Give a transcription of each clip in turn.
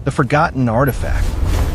The forgotten artifact.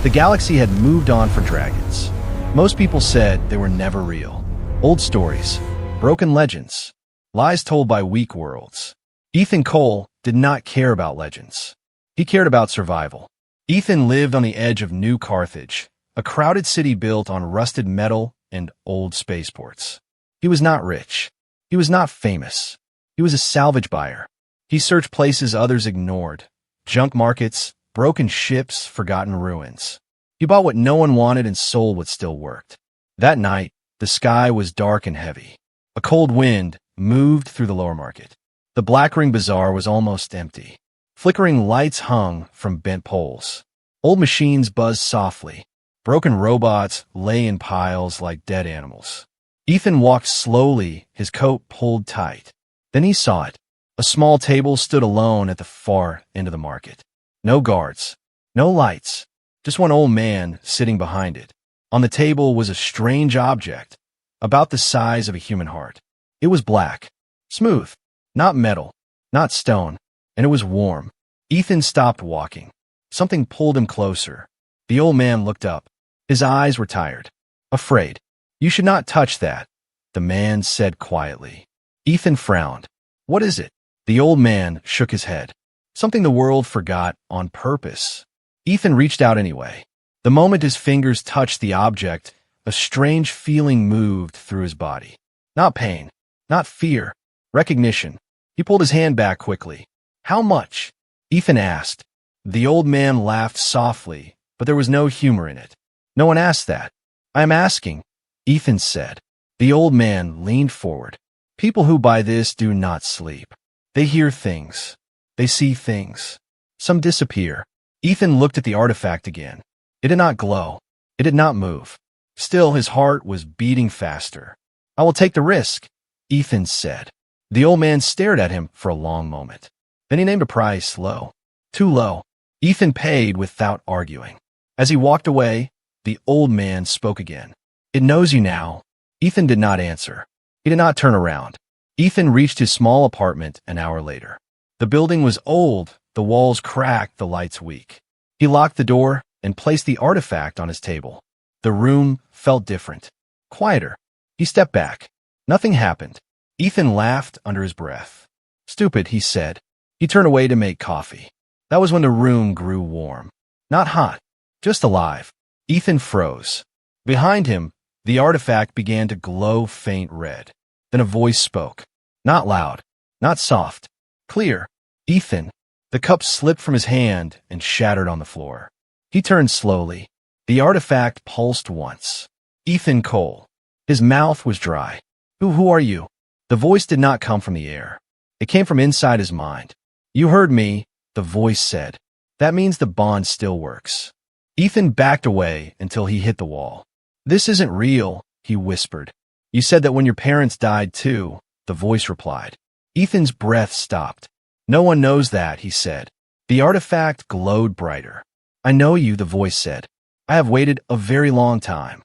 The galaxy had moved on for dragons. Most people said they were never real. Old stories, broken legends, lies told by weak worlds. Ethan Cole did not care about legends. He cared about survival. Ethan lived on the edge of New Carthage, a crowded city built on rusted metal and old spaceports. He was not rich. He was not famous. He was a salvage buyer. He searched places others ignored. Junk markets, broken ships, forgotten ruins. He bought what no one wanted and sold what still worked. That night, the sky was dark and heavy. A cold wind moved through the lower market. The Black Ring Bazaar was almost empty. Flickering lights hung from bent poles. Old machines buzzed softly. Broken robots lay in piles like dead animals. Ethan walked slowly, his coat pulled tight. Then he saw it. A small table stood alone at the far end of the market. No guards, no lights, just one old man sitting behind it. On the table was a strange object, about the size of a human heart. It was black, smooth, not metal, not stone, and it was warm. Ethan stopped walking. Something pulled him closer. The old man looked up. His eyes were tired, afraid. "You should not touch that," the man said quietly. Ethan frowned. "What is it?" The old man shook his head. "Something the world forgot on purpose." Ethan reached out anyway. The moment his fingers touched the object, a strange feeling moved through his body. Not pain, not fear, recognition. He pulled his hand back quickly. "How much?" Ethan asked. The old man laughed softly, but there was no humor in it. "No one asked that. I am asking," Ethan said. The old man leaned forward. "People who buy this do not sleep. They hear things. They see things. Some disappear." Ethan looked at the artifact again. It did not glow. It did not move. Still, his heart was beating faster. "I will take the risk," Ethan said. The old man stared at him for a long moment. Then he named a price low. Too low. Ethan paid without arguing. As he walked away, the old man spoke again. "It knows you now." Ethan did not answer. He did not turn around. Ethan reached his small apartment an hour later. The building was old, the walls cracked, the lights weak. He locked the door and placed the artifact on his table. The room felt different, quieter. He stepped back. Nothing happened. Ethan laughed under his breath. "Stupid," he said. He turned away to make coffee. That was when the room grew warm. Not hot, just alive. Ethan froze. Behind him, the artifact began to glow faint red. Then a voice spoke. Not loud, not soft, clear. "Ethan." The cup slipped from his hand and shattered on the floor. He turned slowly. The artifact pulsed once. "Ethan Cole." His mouth was dry. Who are you?" The voice did not come from the air. It came from inside his mind. "You heard me," the voice said. "That means the bond still works." Ethan backed away until he hit the wall. "This isn't real," he whispered. "You said that when your parents died too," the voice replied. Ethan's breath stopped. "No one knows that," he said. The artifact glowed brighter. "I know you," the voice said. "I have waited a very long time."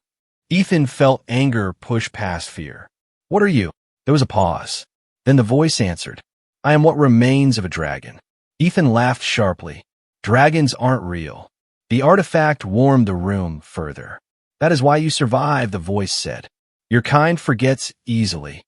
Ethan felt anger push past fear. "What are you?" There was a pause. Then the voice answered. "I am what remains of a dragon." Ethan laughed sharply. "Dragons aren't real." The artifact warmed the room further. "That is why you survive," the voice said. "Your kind forgets easily."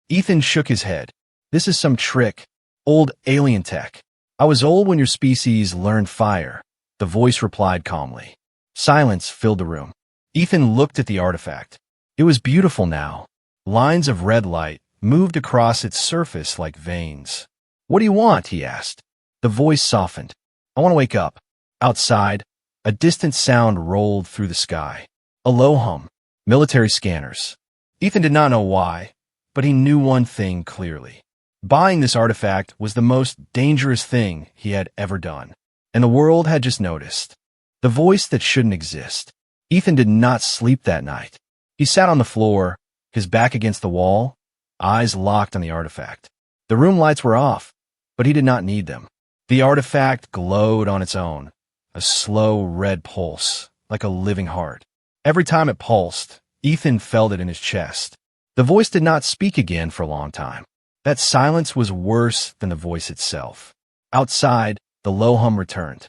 Ethan shook his head. "This is some trick. Old alien tech. I was old when your species learned fire," the voice replied calmly. Silence filled the room. Ethan looked at the artifact. It was beautiful now. Lines of red light moved across its surface like veins. "What do you want?" he asked. The voice softened. "I want to wake up." Outside, a distant sound rolled through the sky. A low hum. Military scanners. Ethan did not know why, but he knew one thing clearly. Buying this artifact was the most dangerous thing he had ever done, and the world had just noticed. The voice that shouldn't exist. Ethan did not sleep that night. He sat on the floor, his back against the wall, eyes locked on the artifact. The room lights were off, but he did not need them. The artifact glowed on its own, a slow red pulse, like a living heart. Every time it pulsed, Ethan felt it in his chest. The voice did not speak again for a long time. That silence was worse than the voice itself. Outside, the low hum returned.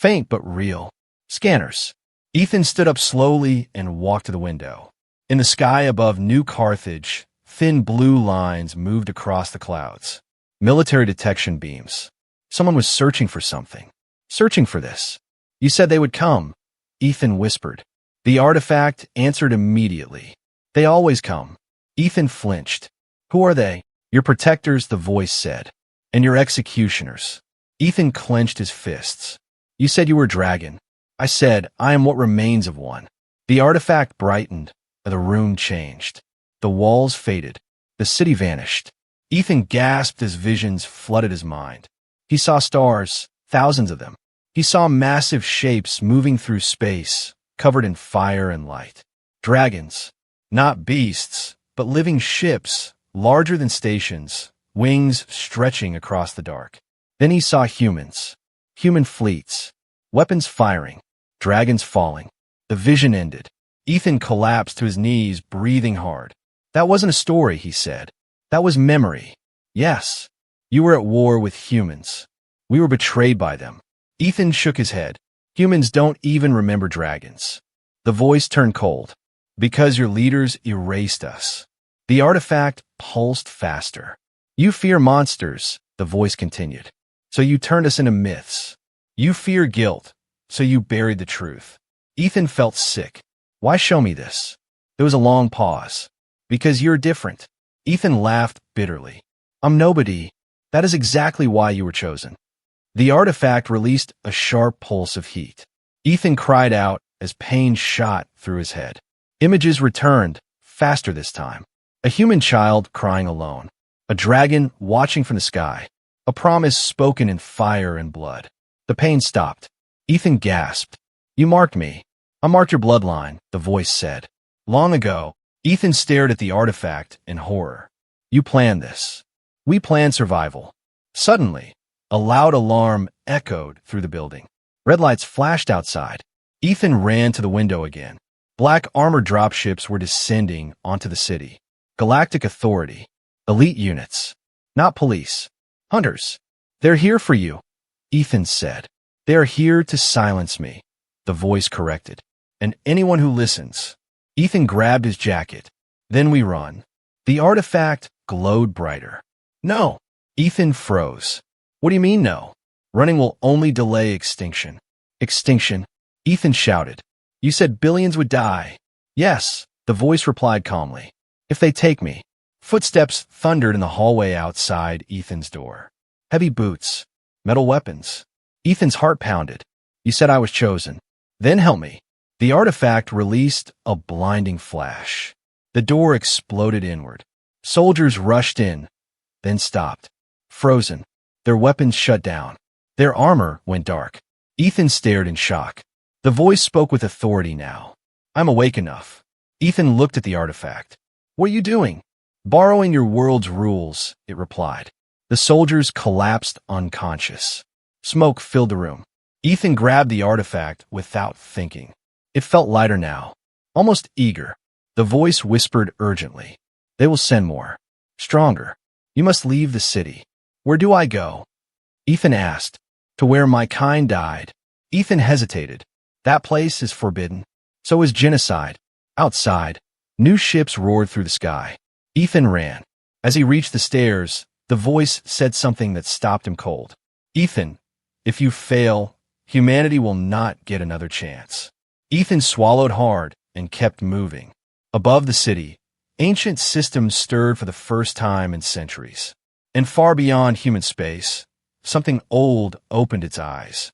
Faint but real. Scanners. Ethan stood up slowly and walked to the window. In the sky above New Carthage, thin blue lines moved across the clouds. Military detection beams. Someone was searching for something. Searching for this. You said they would come, Ethan whispered. The artifact answered immediately. They always come. Ethan flinched. Who are they? Your protectors, the voice said. And your executioners. Ethan clenched his fists. You said you were a dragon. I said, I am what remains of one. The artifact brightened. The room changed. The walls faded. The city vanished. Ethan gasped as visions flooded his mind. He saw stars, thousands of them. He saw massive shapes moving through space, covered in fire and light. Dragons. Not beasts, but living ships, larger than stations, wings stretching across the dark. Then he saw humans. Human fleets. Weapons firing. Dragons falling. The vision ended. Ethan collapsed to his knees, breathing hard. That wasn't a story, he said. That was memory. Yes. You were at war with humans. We were betrayed by them. Ethan shook his head. Humans don't even remember dragons. The voice turned cold. Because your leaders erased us. The artifact pulsed faster. You fear monsters, the voice continued. So you turned us into myths. You fear guilt, so you buried the truth. Ethan felt sick. Why show me this? There was a long pause. Because you're different. Ethan laughed bitterly. I'm nobody. That is exactly why you were chosen. The artifact released a sharp pulse of heat. Ethan cried out as pain shot through his head. Images returned, faster this time. A human child crying alone. A dragon watching from the sky. A promise spoken in fire and blood. The pain stopped. Ethan gasped. You marked me. I marked your bloodline, the voice said. Long ago, Ethan stared at the artifact in horror. You planned this. We planned survival. Suddenly, a loud alarm echoed through the building. Red lights flashed outside. Ethan ran to the window again. Black armored dropships were descending onto the city. Galactic Authority. Elite units. Not police. Hunters. They're here for you, Ethan said. They are here to silence me, the voice corrected. And anyone who listens. Ethan grabbed his jacket. Then we run. The artifact glowed brighter. No. Ethan froze. What do you mean no? Running will only delay extinction. Extinction? Ethan shouted. You said billions would die. Yes, the voice replied calmly. If they take me. Footsteps thundered in the hallway outside Ethan's door. Heavy boots. Metal weapons. Ethan's heart pounded. You said I was chosen. Then help me. The artifact released a blinding flash. The door exploded inward. Soldiers rushed in, then stopped. Frozen. Their weapons shut down. Their armor went dark. Ethan stared in shock. The voice spoke with authority now. I'm awake enough. Ethan looked at the artifact. What are you doing? Borrowing your world's rules, it replied. The soldiers collapsed unconscious. Smoke filled the room. Ethan grabbed the artifact without thinking. It felt lighter now, almost eager. The voice whispered urgently. They will send more. Stronger. You must leave the city. Where do I go? Ethan asked. To where my kind died. Ethan hesitated. That place is forbidden. So is genocide. Outside, new ships roared through the sky. Ethan ran. As he reached the stairs, the voice said something that stopped him cold. Ethan, if you fail, humanity will not get another chance. Ethan swallowed hard and kept moving. Above the city, ancient systems stirred for the first time in centuries. And far beyond human space, something old opened its eyes.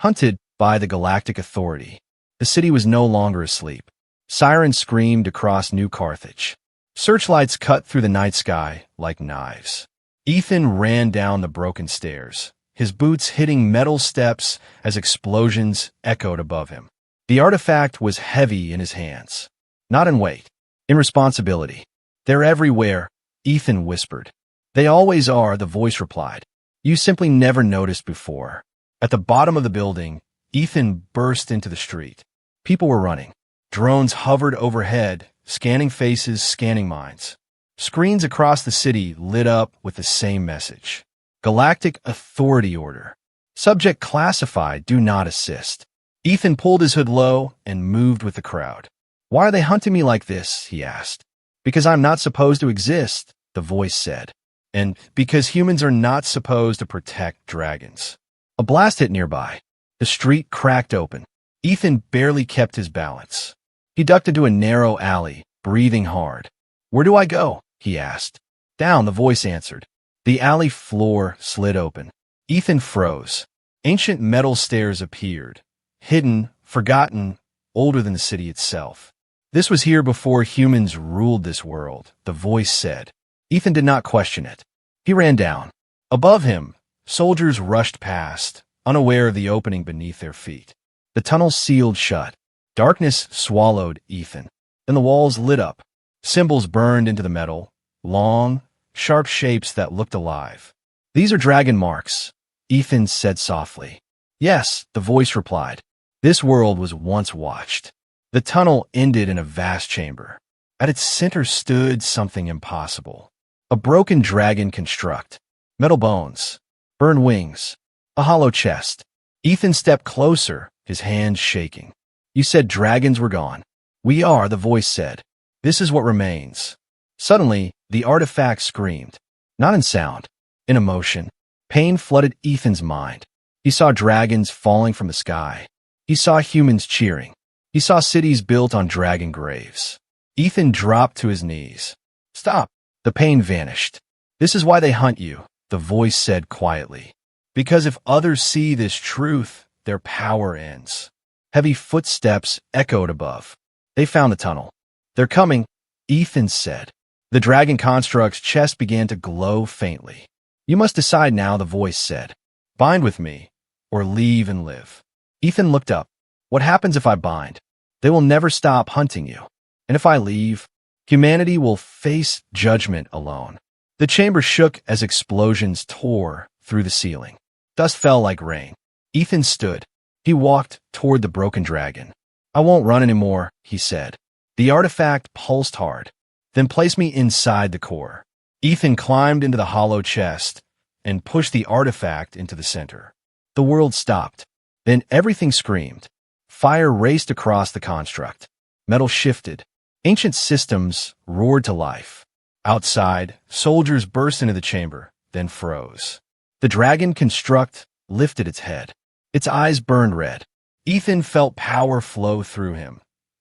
Hunted by the Galactic Authority, the city was no longer asleep. Sirens screamed across New Carthage. Searchlights cut through the night sky like knives. Ethan ran down the broken stairs, his boots hitting metal steps as explosions echoed above him. The artifact was heavy in his hands. Not in weight, in responsibility. They're everywhere, Ethan whispered. They always are, the voice replied. You simply never noticed before. At the bottom of the building, Ethan burst into the street. People were running. Drones hovered overhead, scanning faces, scanning minds. Screens across the city lit up with the same message. Galactic Authority Order. Subject classified, do not assist. Ethan pulled his hood low and moved with the crowd. Why are they hunting me like this? He asked. Because I'm not supposed to exist, the voice said. And because humans are not supposed to protect dragons. A blast hit nearby. The street cracked open. Ethan barely kept his balance. He ducked into a narrow alley, breathing hard. Where do I go? He asked. Down, the voice answered. The alley floor slid open. Ethan froze. Ancient metal stairs appeared. Hidden, forgotten, older than the city itself. This was here before humans ruled this world, the voice said. Ethan did not question it. He ran down. Above him, soldiers rushed past, unaware of the opening beneath their feet. The tunnel sealed shut. Darkness swallowed Ethan. Then the walls lit up. Symbols burned into the metal, long, sharp shapes that looked alive. These are dragon marks, Ethan said softly. Yes, the voice replied. This world was once watched. The tunnel ended in a vast chamber. At its center stood something impossible. A broken dragon construct. Metal bones. Burned wings. A hollow chest. Ethan stepped closer, his hands shaking. You said dragons were gone. We are, the voice said. This is what remains. Suddenly, the artifact screamed. Not in sound, in emotion. Pain flooded Ethan's mind. He saw dragons falling from the sky. He saw humans cheering. He saw cities built on dragon graves. Ethan dropped to his knees. Stop. The pain vanished. This is why they hunt you, the voice said quietly. Because if others see this truth, their power ends. Heavy footsteps echoed above. They found the tunnel. They're coming, Ethan said. The dragon construct's chest began to glow faintly. You must decide now, the voice said. Bind with me, or leave and live. Ethan looked up. What happens if I bind? They will never stop hunting you. And if I leave, humanity will face judgment alone. The chamber shook as explosions tore through the ceiling. Dust fell like rain. Ethan stood. He walked toward the broken dragon. I won't run anymore, he said. The artifact pulsed hard. Then place me inside the core. Ethan climbed into the hollow chest and pushed the artifact into the center. The world stopped. Then everything screamed. Fire raced across the construct. Metal shifted. Ancient systems roared to life. Outside, soldiers burst into the chamber, then froze. The dragon construct lifted its head. Its eyes burned red. Ethan felt power flow through him.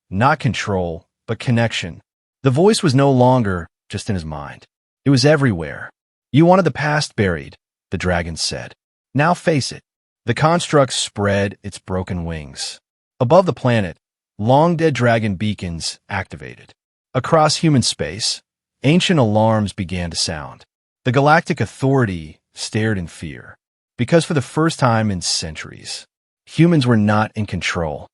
Not control, but connection. The voice was no longer just in his mind. It was everywhere. You wanted the past buried, the dragon said. Now face it. The construct spread its broken wings. Above the planet, long-dead dragon beacons activated. Across human space, ancient alarms began to sound. The Galactic Authority stared in fear. Because for the first time in centuries, humans were not in control.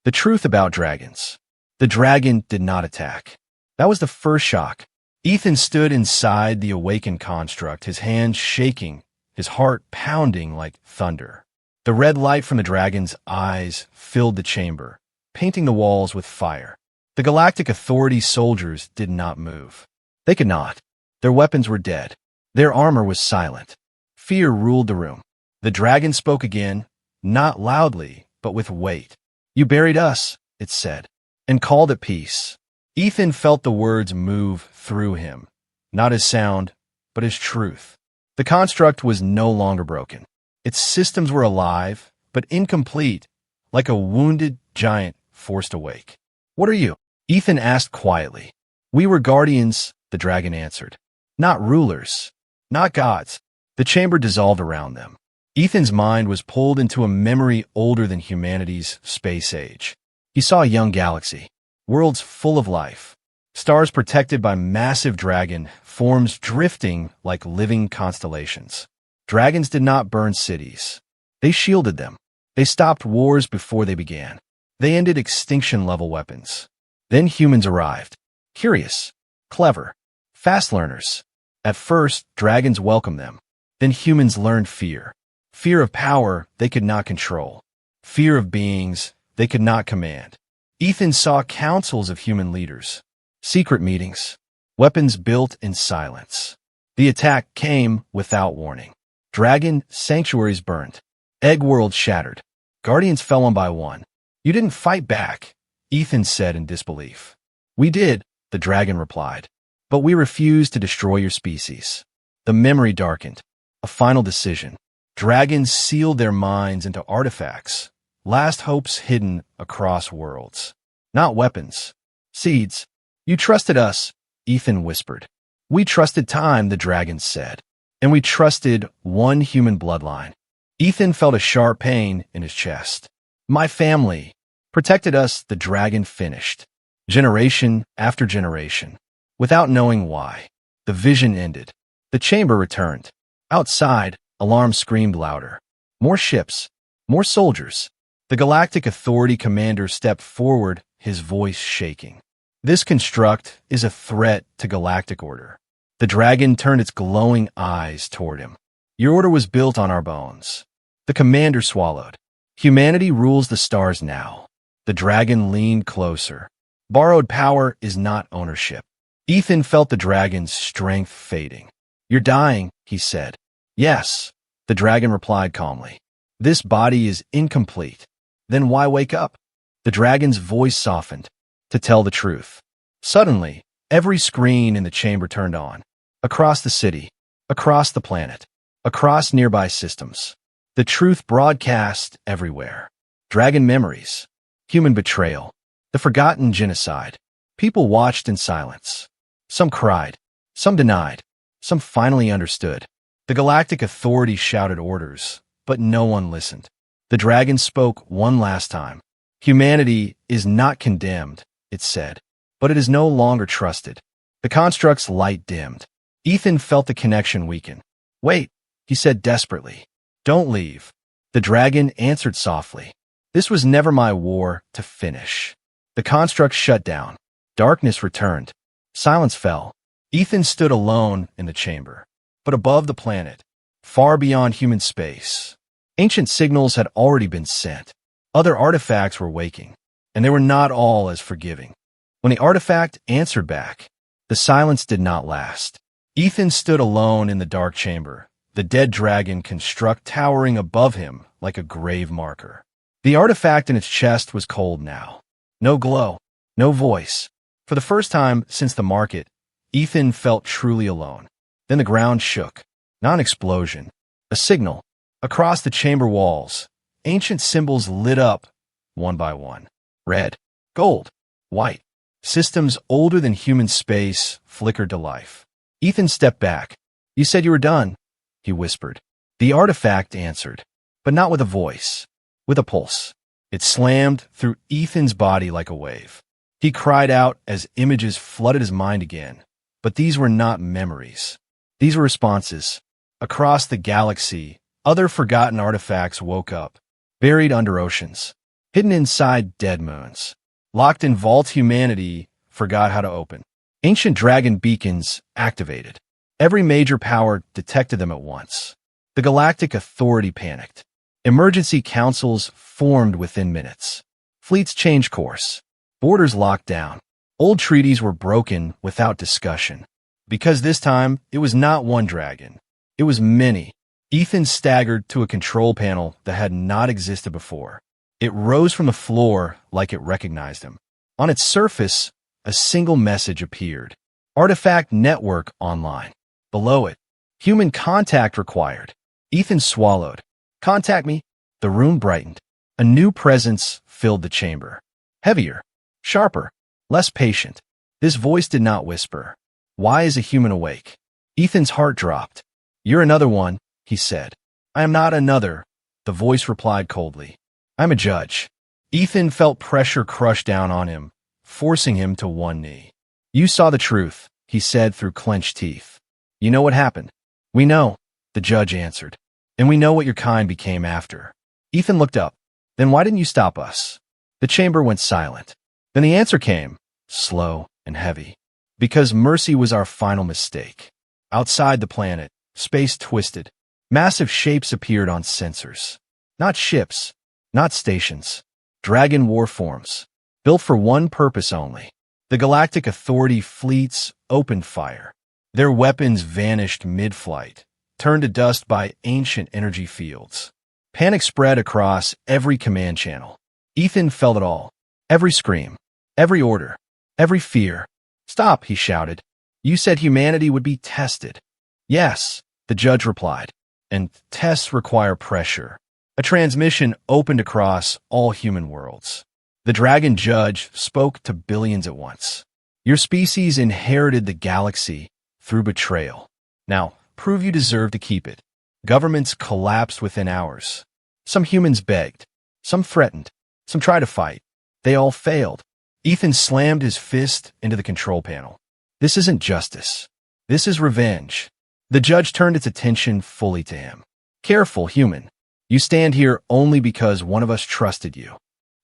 The truth about dragons. The dragon did not attack. That was the first shock. Ethan stood inside the awakened construct, his hands shaking, his heart pounding like thunder. The red light from the dragon's eyes filled the chamber, painting the walls with fire. The Galactic Authority soldiers did not move. They could not. Their weapons were dead. Their armor was silent. Fear ruled the room. The dragon spoke again, not loudly, but with weight. You buried us, it said, and called it peace. Ethan felt the words move through him, not as sound, but as truth. The construct was no longer broken. Its systems were alive, but incomplete, like a wounded giant forced awake. What are you? Ethan asked quietly. We were guardians, the dragon answered. Not rulers, not gods. The chamber dissolved around them. Ethan's mind was pulled into a memory older than humanity's space age. He saw a young galaxy, worlds full of life, stars protected by massive dragon forms drifting like living constellations. Dragons did not burn cities. They shielded them. They stopped wars before they began. They ended extinction-level weapons. Then humans arrived. Curious, clever, fast learners. At first, dragons welcomed them. Then humans learned fear. Fear of power they could not control. Fear of beings they could not command. Ethan saw councils of human leaders. Secret meetings. Weapons built in silence. The attack came without warning. Dragon sanctuaries burned. Egg world shattered. Guardians fell one by one. You didn't fight back, Ethan said in disbelief. We did, the dragon replied. But we refused to destroy your species. The memory darkened. A final decision. Dragons sealed their minds into artifacts, last hopes hidden across worlds. Not weapons. Seeds. You trusted us, Ethan whispered. We trusted time, the dragon said. And we trusted one human bloodline. Ethan felt a sharp pain in his chest. My family protected us, the dragon finished. Generation after generation. Without knowing why, the vision ended. The chamber returned. Outside, alarms screamed louder. More ships. More soldiers. The Galactic Authority commander stepped forward, his voice shaking. This construct is a threat to galactic order. The dragon turned its glowing eyes toward him. Your order was built on our bones. The commander swallowed. Humanity rules the stars now. The dragon leaned closer. Borrowed power is not ownership. Ethan felt the dragon's strength fading. You're dying, he said. Yes, the dragon replied calmly. This body is incomplete. Then why wake up? The dragon's voice softened. To tell the truth. Suddenly, every screen in the chamber turned on. Across the city. Across the planet. Across nearby systems. The truth broadcast everywhere. Dragon memories. Human betrayal. The forgotten genocide. People watched in silence. Some cried. Some denied. Some finally understood. The Galactic Authority shouted orders, but no one listened. The dragon spoke one last time. Humanity is not condemned, it said, but it is no longer trusted. The construct's light dimmed. Ethan felt the connection weaken. Wait, he said desperately. Don't leave. The dragon answered softly. This was never my war to finish. The construct shut down. Darkness returned. Silence fell. Ethan stood alone in the chamber. But above the planet, far beyond human space, ancient signals had already been sent. Other artifacts were waking, and they were not all as forgiving. When the artifact answered back, the silence did not last. Ethan stood alone in the dark chamber, the dead dragon construct towering above him like a grave marker. The artifact in its chest was cold now. No glow, no voice. For the first time since the market, Ethan felt truly alone. Then the ground shook. Not an explosion. A signal. Across the chamber walls, ancient symbols lit up, one by one. Red, gold, white. Systems older than human space flickered to life. Ethan stepped back. You said you were done, he whispered. The artifact answered, but not with a voice, with a pulse. It slammed through Ethan's body like a wave. He cried out as images flooded his mind again. But these were not memories. These were responses. Across the galaxy, other forgotten artifacts woke up, buried under oceans, hidden inside dead moons. Locked in vaults humanity forgot how to open. Ancient dragon beacons activated. Every major power detected them at once. The Galactic Authority panicked. Emergency councils formed within minutes. Fleets changed course. Borders locked down. Old treaties were broken without discussion. Because this time, it was not one dragon. It was many. Ethan staggered to a control panel that had not existed before. It rose from the floor like it recognized him. On its surface, a single message appeared. Artifact network online. Below it, human contact required. Ethan swallowed. Contact me. The room brightened. A new presence filled the chamber. Heavier, sharper, less patient. This voice did not whisper. Why is a human awake? Ethan's heart dropped. You're another one, he said. I am not another, the voice replied coldly. I'm a judge. Ethan felt pressure crush down on him, forcing him to one knee. You saw the truth, he said through clenched teeth. You know what happened? We know, the judge answered. And we know what your kind became after. Ethan looked up. Then why didn't you stop us? The chamber went silent. Then the answer came, slow and heavy. Because mercy was our final mistake. Outside the planet, space twisted. Massive shapes appeared on sensors. Not ships, not stations. Dragon war forms, built for one purpose only. The Galactic Authority fleets opened fire. Their weapons vanished mid-flight, turned to dust by ancient energy fields. Panic spread across every command channel. Ethan felt it all. Every scream, every order, every fear. "Stop," he shouted. "You said humanity would be tested." "Yes," the judge replied. "And tests require pressure." A transmission opened across all human worlds. The dragon judge spoke to billions at once. "Your species inherited the galaxy through betrayal. Now, prove you deserve to keep it." Governments collapsed within hours. Some humans begged. Some threatened. Some tried to fight. They all failed. Ethan slammed his fist into the control panel. "This isn't justice. This is revenge." The judge turned its attention fully to him. "Careful, human. You stand here only because one of us trusted you."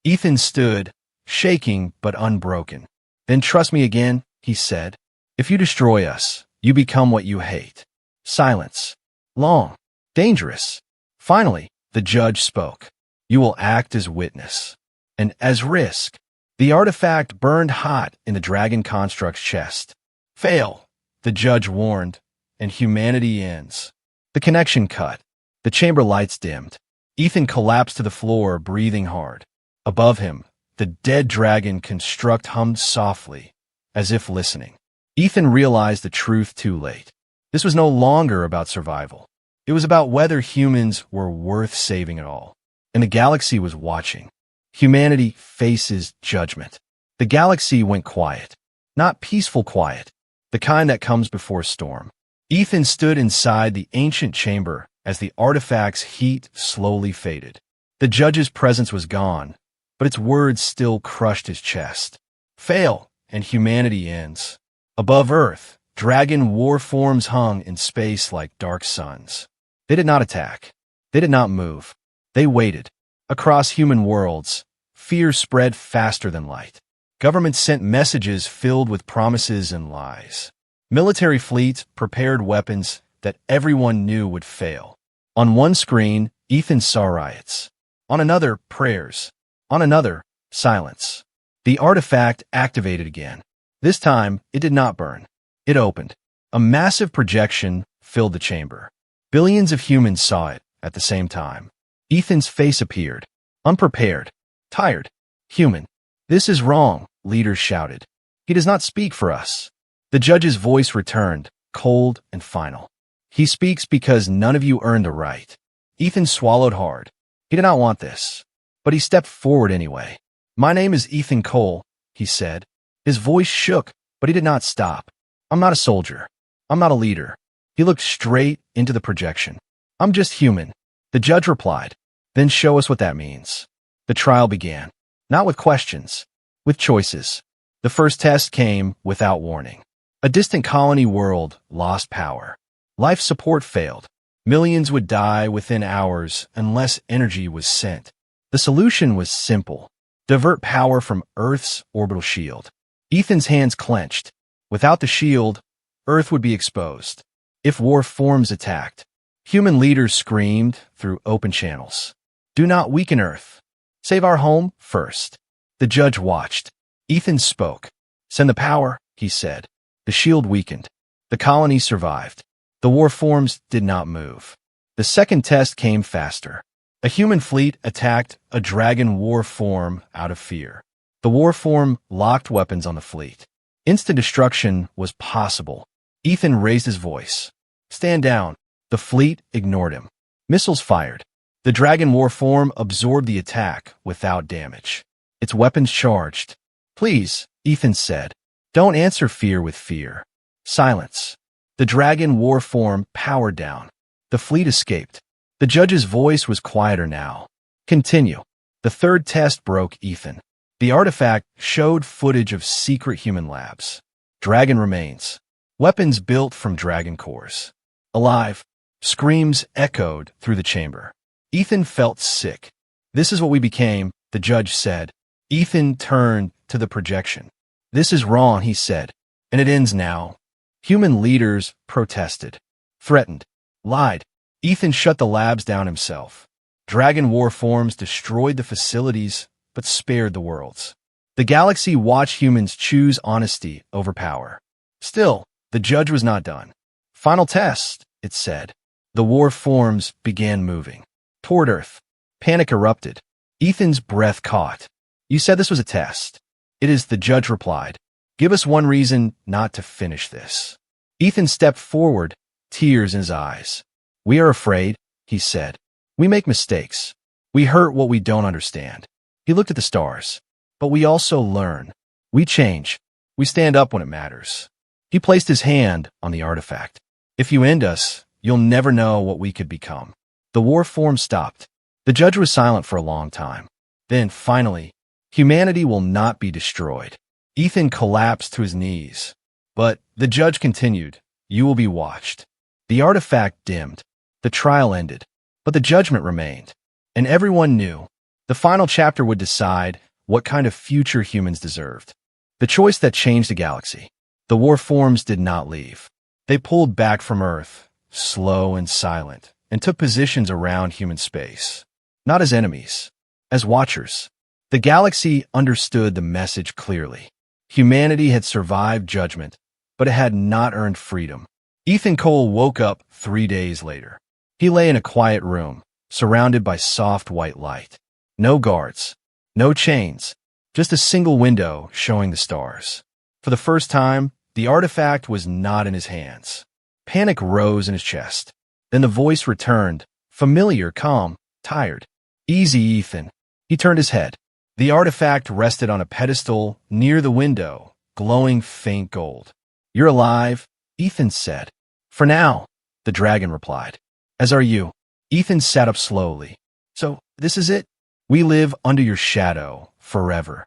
Ethan stood, shaking but unbroken. "Then trust me again," he said. "If you destroy us, you become what you hate." Silence. Long. Dangerous. Finally, the judge spoke. "You will act as witness. And as risk." The artifact burned hot in the dragon construct's chest. "Fail," the judge warned, "and humanity ends." The connection cut. The chamber lights dimmed. Ethan collapsed to the floor, breathing hard. Above him, the dead dragon construct hummed softly, as if listening. Ethan realized the truth too late. This was no longer about survival. It was about whether humans were worth saving at all. And the galaxy was watching. Humanity faces judgment. The galaxy went quiet. Not peaceful quiet, the kind that comes before a storm. Ethan stood inside the ancient chamber as the artifact's heat slowly faded. The judge's presence was gone, but its words still crushed his chest. "Fail, and humanity ends." Above Earth, dragon war forms hung in space like dark suns. They did not attack. They did not move. They waited. Across human worlds, fear spread faster than light. Governments sent messages filled with promises and lies. Military fleets prepared weapons that everyone knew would fail. On one screen, Ethan saw riots. On another, prayers. On another, silence. The artifact activated again. This time, it did not burn. It opened. A massive projection filled the chamber. Billions of humans saw it at the same time. Ethan's face appeared. Unprepared. Tired. Human. "This is wrong," leaders shouted. "He does not speak for us." The judge's voice returned, cold and final. "He speaks because none of you earned the right." Ethan swallowed hard. He did not want this. But he stepped forward anyway. "My name is Ethan Cole," he said. His voice shook, but he did not stop. "I'm not a soldier. I'm not a leader." He looked straight into the projection. "I'm just human." The judge replied. "Then show us what that means." The trial began. Not with questions, with choices. The first test came without warning. A distant colony world lost power. Life support failed. Millions would die within hours unless energy was sent. The solution was simple. Divert power from Earth's orbital shield. Ethan's hands clenched. Without the shield, Earth would be exposed. If war forms attacked, human leaders screamed through open channels. "Do not weaken Earth. Save our home first." The judge watched. Ethan spoke. "Send the power," he said. The shield weakened. The colony survived. The war forms did not move. The second test came faster. A human fleet attacked a dragon war form out of fear. The war form locked weapons on the fleet. Instant destruction was possible. Ethan raised his voice. "Stand down." The fleet ignored him. Missiles fired. The dragon war form absorbed the attack without damage. Its weapons charged. "Please," Ethan said. "Don't answer fear with fear." Silence. The dragon war form powered down. The fleet escaped. The judge's voice was quieter now. "Continue." The third test broke Ethan. The artifact showed footage of secret human labs. Dragon remains. Weapons built from dragon cores. Alive. Screams echoed through the chamber. Ethan felt sick. "This is what we became," the judge said. Ethan turned to the projection. "This is wrong," he said, "and it ends now." Human leaders protested, threatened, lied. Ethan shut the labs down himself. Dragon war forms destroyed the facilities, but spared the worlds. The galaxy watched humans choose honesty over power. Still, the judge was not done. "Final test," it said. The war forms began moving. Toward Earth. Panic erupted. Ethan's breath caught. You said this was a test. It is, the judge replied. Give us one reason not to finish this. Ethan stepped forward, tears in his eyes. We are afraid, he said. We make mistakes. We hurt what we don't understand. He looked at the stars. But we also learn. We change. We stand up when it matters. He placed his hand on the artifact. If you end us, you'll never know what we could become. The war form stopped. The judge was silent for a long time. Then, finally, humanity will not be destroyed. Ethan collapsed to his knees. But the judge continued, you will be watched. The artifact dimmed. The trial ended. But the judgment remained. And everyone knew. The final chapter would decide what kind of future humans deserved. The choice that changed the galaxy. The war forms did not leave. They pulled back from Earth, slow and silent, and took positions around human space. Not as enemies, as watchers. The galaxy understood the message clearly. Humanity had survived judgment, but it had not earned freedom. Ethan Cole woke up 3 days later. He lay in a quiet room, surrounded by soft white light. No guards, no chains, just a single window showing the stars. For the first time, the artifact was not in his hands. Panic rose in his chest. Then the voice returned, familiar, calm, tired. Easy, Ethan. He turned his head. The artifact rested on a pedestal near the window, glowing faint gold. You're alive, Ethan said. For now, the dragon replied. As are you. Ethan sat up slowly. So, this is it? We live under your shadow, forever.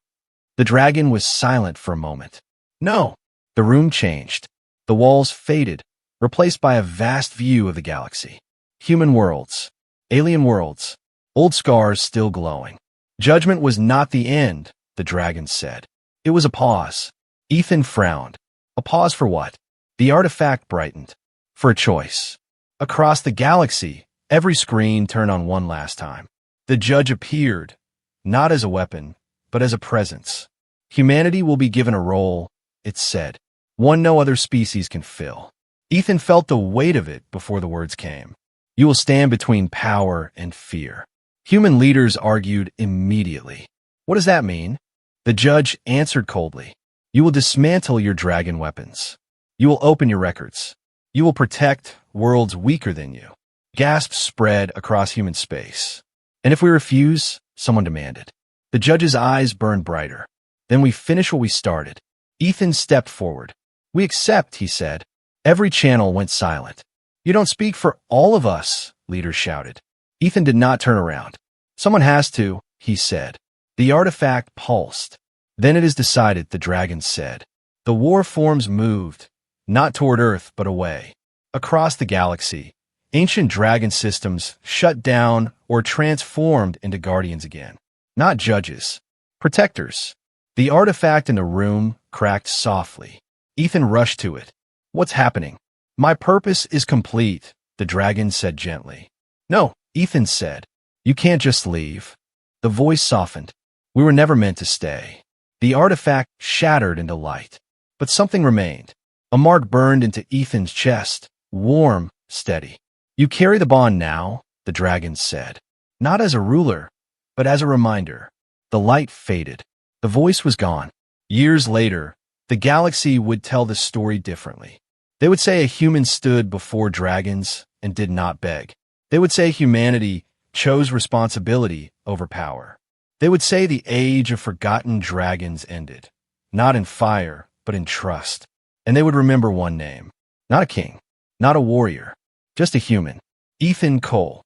The dragon was silent for a moment. No. The room changed. The walls faded, replaced by a vast view of the galaxy. Human worlds. Alien worlds. Old scars still glowing. Judgment was not the end, the dragon said. It was a pause. Ethan frowned. A pause for what? The artifact brightened. For a choice. Across the galaxy, every screen turned on one last time. The judge appeared, not as a weapon, but as a presence. Humanity will be given a role, it said. One no other species can fill. Ethan felt the weight of it before the words came. You will stand between power and fear. Human leaders argued immediately. What does that mean? The judge answered coldly. You will dismantle your dragon weapons. You will open your records. You will protect worlds weaker than you. Gasps spread across human space. And if we refuse, someone demanded. The judge's eyes burned brighter. Then we finish what we started. Ethan stepped forward. We accept, he said. Every channel went silent. You don't speak for all of us, leaders shouted. Ethan did not turn around. Someone has to, he said. The artifact pulsed. Then it is decided, the dragon said. The war forms moved, not toward Earth, but away. Across the galaxy, ancient dragon systems shut down or transformed into guardians again. Not judges, protectors. The artifact in the room cracked softly. Ethan rushed to it. What's happening? My purpose is complete, the dragon said gently. No, Ethan said. You can't just leave. The voice softened. We were never meant to stay. The artifact shattered into light. But something remained. A mark burned into Ethan's chest, warm, steady. You carry the bond now, the dragon said. Not as a ruler, but as a reminder. The light faded. The voice was gone. Years later, the galaxy would tell the story differently. They would say a human stood before dragons and did not beg. They would say humanity chose responsibility over power. They would say the age of forgotten dragons ended, not in fire, but in trust. And they would remember one name, not a king, not a warrior, just a human, Ethan Cole.